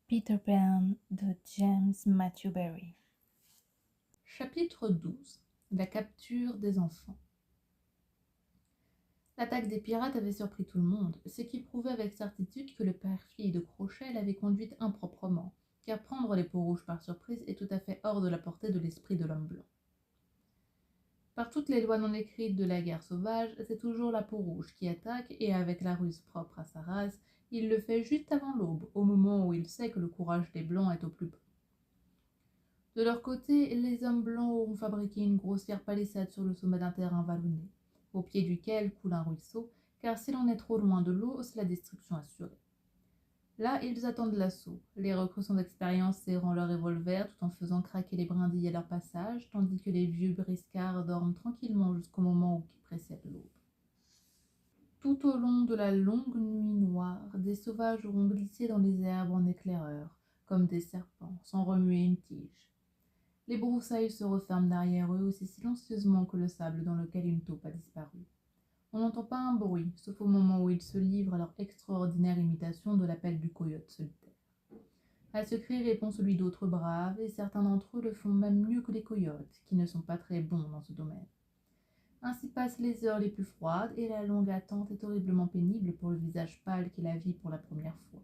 Peter Pan de James Matthew Barrie. Chapitre 12. La capture des enfants. L'attaque des pirates avait surpris tout le monde, ce qui prouvait avec certitude que le père-fille de Crochet l'avait conduite improprement, car prendre les peaux-rouges par surprise est tout à fait hors de la portée de l'esprit de l'homme blanc. Par toutes les lois non écrites de la guerre sauvage, c'est toujours la peau-rouge qui attaque, et avec la ruse propre à sa race, il le fait juste avant l'aube, au moment où il sait que le courage des blancs est au plus bas. De leur côté, les hommes blancs auront fabriqué une grossière palissade sur le sommet d'un terrain vallonné, au pied duquel coule un ruisseau, car si l'on est trop loin de l'eau, c'est la destruction assurée. Là, ils attendent l'assaut, les recrues sans expérience serrant leurs revolvers tout en faisant craquer les brindilles à leur passage, tandis que les vieux briscards dorment tranquillement jusqu'au moment qui précède l'aube. Tout au long de la longue nuit noire, des sauvages auront glissé dans les herbes en éclaireurs, comme des serpents, sans remuer une tige. Les broussailles se referment derrière eux aussi silencieusement que le sable dans lequel une taupe a disparu. On n'entend pas un bruit, sauf au moment où ils se livrent à leur extraordinaire imitation de l'appel du coyote solitaire. À ce cri répond celui d'autres braves, et certains d'entre eux le font même mieux que les coyotes, qui ne sont pas très bons dans ce domaine. Ainsi passent les heures les plus froides, et la longue attente est horriblement pénible pour le visage pâle qui la vit pour la première fois.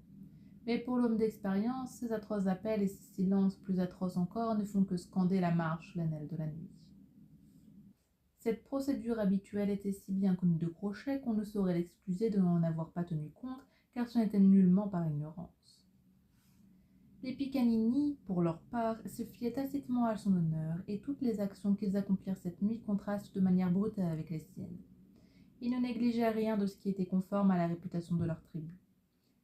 Mais pour l'homme d'expérience, ces atroces appels et ces silences plus atroces encore ne font que scander la marche solennelle de la nuit. Cette procédure habituelle était si bien connue de Crochet qu'on ne saurait l'excuser de n'en avoir pas tenu compte, car ce n'était nullement par ignorance. Les Picanini, pour leur part, se fiaient tacitement à son honneur, et toutes les actions qu'ils accomplirent cette nuit contrastent de manière brutale avec les siennes. Ils ne négligeaient rien de ce qui était conforme à la réputation de leur tribu.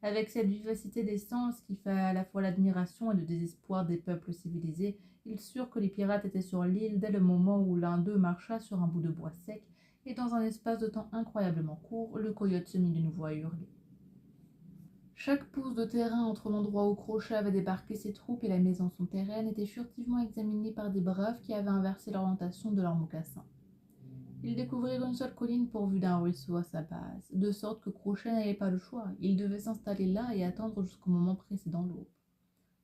Avec cette vivacité des sens qui fait à la fois l'admiration et le désespoir des peuples civilisés, ils surent que les pirates étaient sur l'île dès le moment où l'un d'eux marcha sur un bout de bois sec, et dans un espace de temps incroyablement court, le coyote se mit de nouveau à hurler. Chaque pouce de terrain entre l'endroit où Crochet avait débarqué ses troupes et la maison souterraine était furtivement examiné par des braves qui avaient inversé l'orientation de leurs mocassins. Ils découvrirent une seule colline pourvue d'un ruisseau à sa base, de sorte que Crochet n'avait pas le choix. Il devait s'installer là et attendre jusqu'au moment précédent l'aube.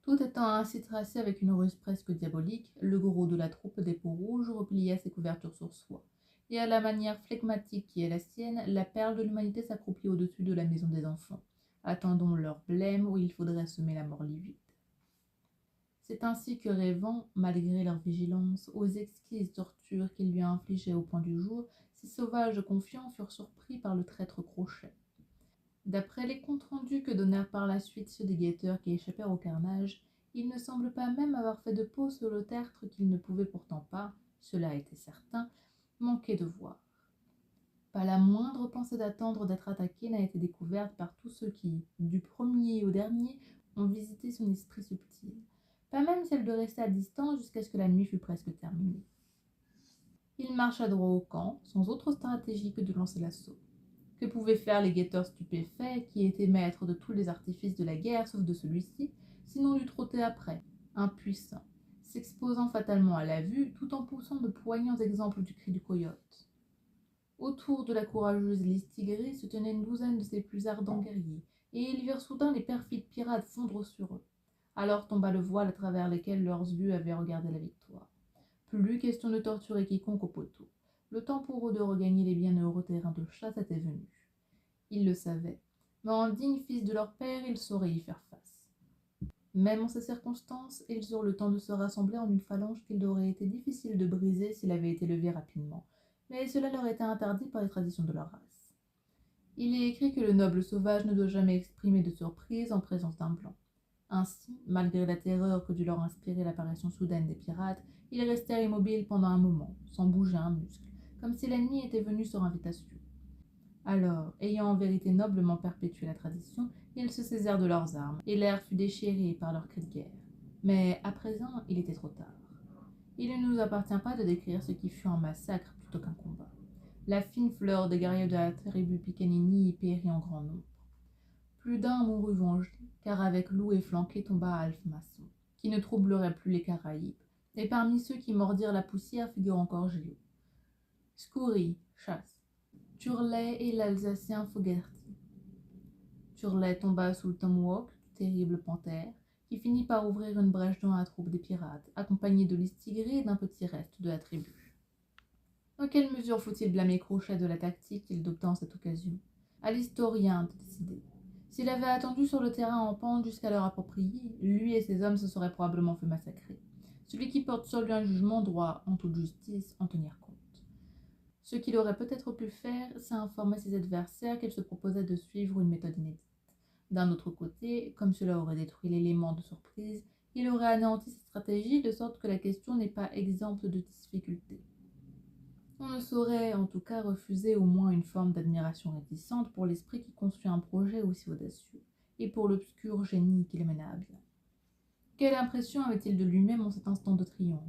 Tout étant ainsi tracé avec une ruse presque diabolique, le gros de la troupe des Peaux-Rouges replia ses couvertures sur soi, et à la manière flegmatique qui est la sienne, la perle de l'humanité s'accroupit au-dessus de la maison des enfants. Attendons leur blême où il faudrait semer la mort livide. C'est ainsi que rêvant, malgré leur vigilance, aux exquises tortures qu'ils lui infligeaient au point du jour, ces sauvages confiants furent surpris par le traître Crochet. D'après les comptes rendus que donnèrent par la suite ceux des guetteurs qui échappèrent au carnage, il ne semble pas même avoir fait de pause sur le tertre qu'il ne pouvait pourtant pas, cela était certain, manquer de voir. Pas la moindre pensée d'attendre d'être attaqué n'a été découverte par tous ceux qui, du premier au dernier, ont visité son esprit subtil. Pas même celle de rester à distance jusqu'à ce que la nuit fût presque terminée. Il marcha droit au camp, sans autre stratégie que de lancer l'assaut. Que pouvaient faire les guetteurs stupéfaits, qui étaient maîtres de tous les artifices de la guerre sauf de celui-ci, sinon lui trotter après, impuissants, s'exposant fatalement à la vue, tout en poussant de poignants exemples du cri du coyote. Autour de la courageuse Listigris se tenait une douzaine de ses plus ardents guerriers, et ils virent soudain les perfides pirates fondre sur eux. Alors tomba le voile à travers lequel leurs yeux avaient regardé la victoire. Plus question de torturer quiconque au poteau. Le temps pour eux de regagner les bienheureux terrains de chasse était venu. Ils le savaient, mais en dignes fils de leur père, ils sauraient y faire face. Même en ces circonstances, ils eurent le temps de se rassembler en une phalange qu'il aurait été difficile de briser s'il avait été levé rapidement, mais cela leur était interdit par les traditions de leur race. Il est écrit que le noble sauvage ne doit jamais exprimer de surprise en présence d'un blanc. Ainsi, malgré la terreur que dut leur inspirer l'apparition soudaine des pirates, ils restèrent immobiles pendant un moment, sans bouger un muscle, comme si l'ennemi était venu sur invitation. Alors, ayant en vérité noblement perpétué la tradition, ils se saisirent de leurs armes, et l'air fut déchiré par leurs cris de guerre. Mais à présent, il était trop tard. Il ne nous appartient pas de décrire ce qui fut un massacre plutôt qu'un combat. La fine fleur des guerriers de la tribu Picanini y périt en grand nombre. Plus d'un mourut vengé, car avec loup et flanqué tomba Alph Masson, qui ne troublerait plus les Caraïbes, et parmi ceux qui mordirent la poussière figure encore Géo. Scourie, chasse. Turlet et l'Alsacien Fogerty. Turlet tomba sous le tomahawk du terrible panthère, qui finit par ouvrir une brèche dans la troupe des pirates, accompagnée de Listigre et d'un petit reste de la tribu. Dans quelle mesure faut-il blâmer Crochet de la tactique qu'il adopta en cette occasion? À l'historien de décider. S'il avait attendu sur le terrain en pente jusqu'à l'heure appropriée, lui et ses hommes se seraient probablement fait massacrer. Celui qui porte sur lui un jugement doit, en toute justice, en tenir compte. Ce qu'il aurait peut-être pu faire, c'est informer ses adversaires qu'il se proposait de suivre une méthode inédite. D'un autre côté, comme cela aurait détruit l'élément de surprise, il aurait anéanti cette stratégie de sorte que la question n'est pas exempte de difficultés. On ne saurait en tout cas refuser au moins une forme d'admiration réticente pour l'esprit qui conçut un projet aussi audacieux, et pour l'obscur génie qui le mena à bien. Quelle impression avait-il de lui-même en cet instant de triomphe?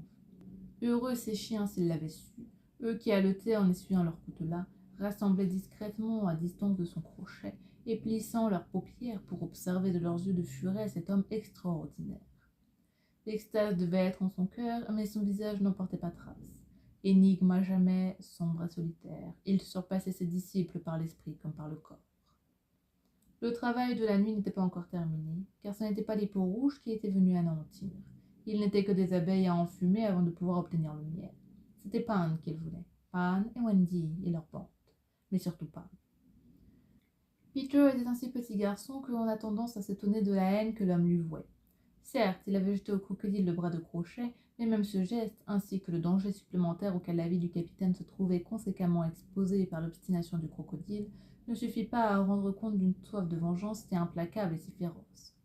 Heureux ces chiens s'ils l'avaient su, eux qui haletaient en essuyant leur coutelas, rassemblaient discrètement à distance de son crochet, et plissant leurs paupières pour observer de leurs yeux de furet cet homme extraordinaire. L'extase devait être en son cœur, mais son visage n'en portait pas trace. Énigme à jamais, sombre et solitaire, il surpassait ses disciples par l'esprit comme par le corps. Le travail de la nuit n'était pas encore terminé, car ce n'étaient pas les peaux rouges qui étaient venus anéantir. Il n'était que des abeilles à enfumer avant de pouvoir obtenir le miel. C'était Pan qu'il voulait, Pan et Wendy et leur bande, mais surtout Pan. Peter était un si petit garçon que l'on a tendance à s'étonner de la haine que l'homme lui vouait. Certes, il avait jeté au crocodile le bras de Crochet, mais même ce geste, ainsi que le danger supplémentaire auquel la vie du capitaine se trouvait conséquemment exposée par l'obstination du crocodile, ne suffit pas à rendre compte d'une soif de vengeance si implacable et si féroce.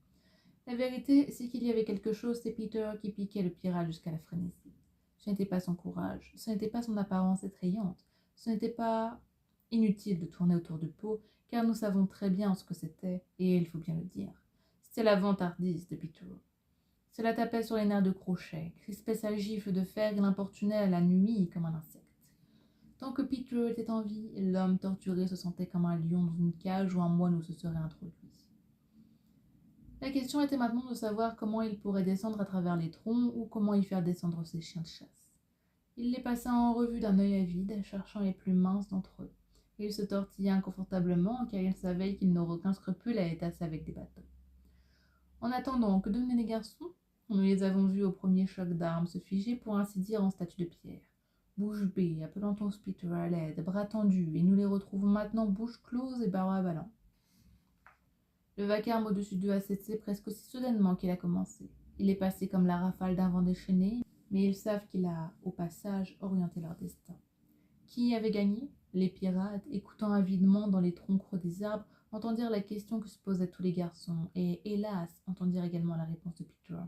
La vérité, c'est qu'il y avait quelque chose chez Peter qui piquait le pirate jusqu'à la frénésie. Ce n'était pas son courage, ce n'était pas son apparence effrayante, ce n'était pas inutile de tourner autour du pot, car nous savons très bien ce que c'était, et il faut bien le dire. C'était la vantardise de Peter. Cela tapait sur les nerfs de Crochet, crispait sa gifle de fer et l'importunait à la nuit comme un insecte. Tant que Peter était en vie, l'homme torturé se sentait comme un lion dans une cage où un moineau se serait introduit. La question était maintenant de savoir comment il pourrait descendre à travers les troncs ou comment y faire descendre ses chiens de chasse. Il les passa en revue d'un œil avide, cherchant les plus minces d'entre eux. Il se tortilla inconfortablement car il savait qu'il n'aurait aucun scrupule à les tasser avec des bâtons. En attendant, que devenaient les garçons? Nous les avons vus au premier choc d'armes se figer pour ainsi dire en statue de pierre. Bouche bée, appelant ton Peter à l'aide, bras tendus, et nous les retrouvons maintenant bouche close et barreaux ballants. Le vacarme au-dessus d'eux a cessé presque aussi soudainement qu'il a commencé. Il est passé comme la rafale d'un vent déchaîné, mais ils savent qu'il a, au passage, orienté leur destin. Qui avait gagné? Les pirates, écoutant avidement dans les troncs creux des arbres, entendirent la question que se posaient tous les garçons, et, hélas, entendirent également la réponse de Peter.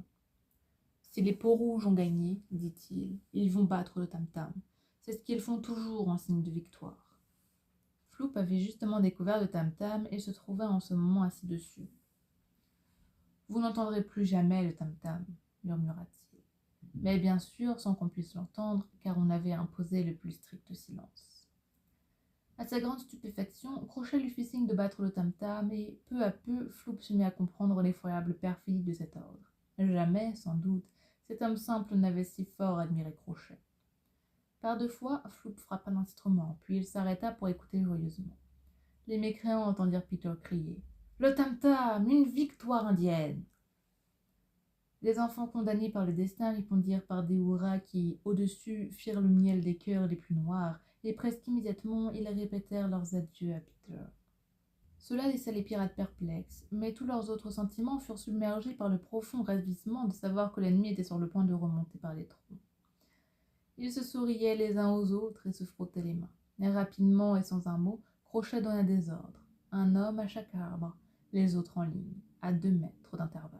Si les peaux-rouges ont gagné, dit-il, ils vont battre le tam-tam. C'est ce qu'ils font toujours en signe de victoire. Floop avait justement découvert le tam-tam et se trouvait en ce moment assis dessus. Vous n'entendrez plus jamais le tam-tam, murmura-t-il. Mais bien sûr, sans qu'on puisse l'entendre, car on avait imposé le plus strict silence. À sa grande stupéfaction, Crochet lui fit signe de battre le tam-tam, et peu à peu, Floop se mit à comprendre l'effroyable perfidie de cet ordre. Jamais, sans doute, cet homme simple n'avait si fort admiré Crochet. Par deux fois, Floop frappa l'instrument, puis il s'arrêta pour écouter joyeusement. Les mécréants entendirent Peter crier « Le tam-tam, une victoire indienne !» Les enfants condamnés par le destin répondirent par des hurrahs qui, au-dessus, firent le miel des cœurs les plus noirs, et presque immédiatement ils répétèrent leurs adieux à Peter. Cela laissa les pirates perplexes, mais tous leurs autres sentiments furent submergés par le profond ravissement de savoir que l'ennemi était sur le point de remonter par les troncs. Ils se souriaient les uns aux autres et se frottaient les mains. Et rapidement et sans un mot, Crochet donna des ordres. Un homme à chaque arbre, les autres en ligne, à 2 mètres d'intervalle.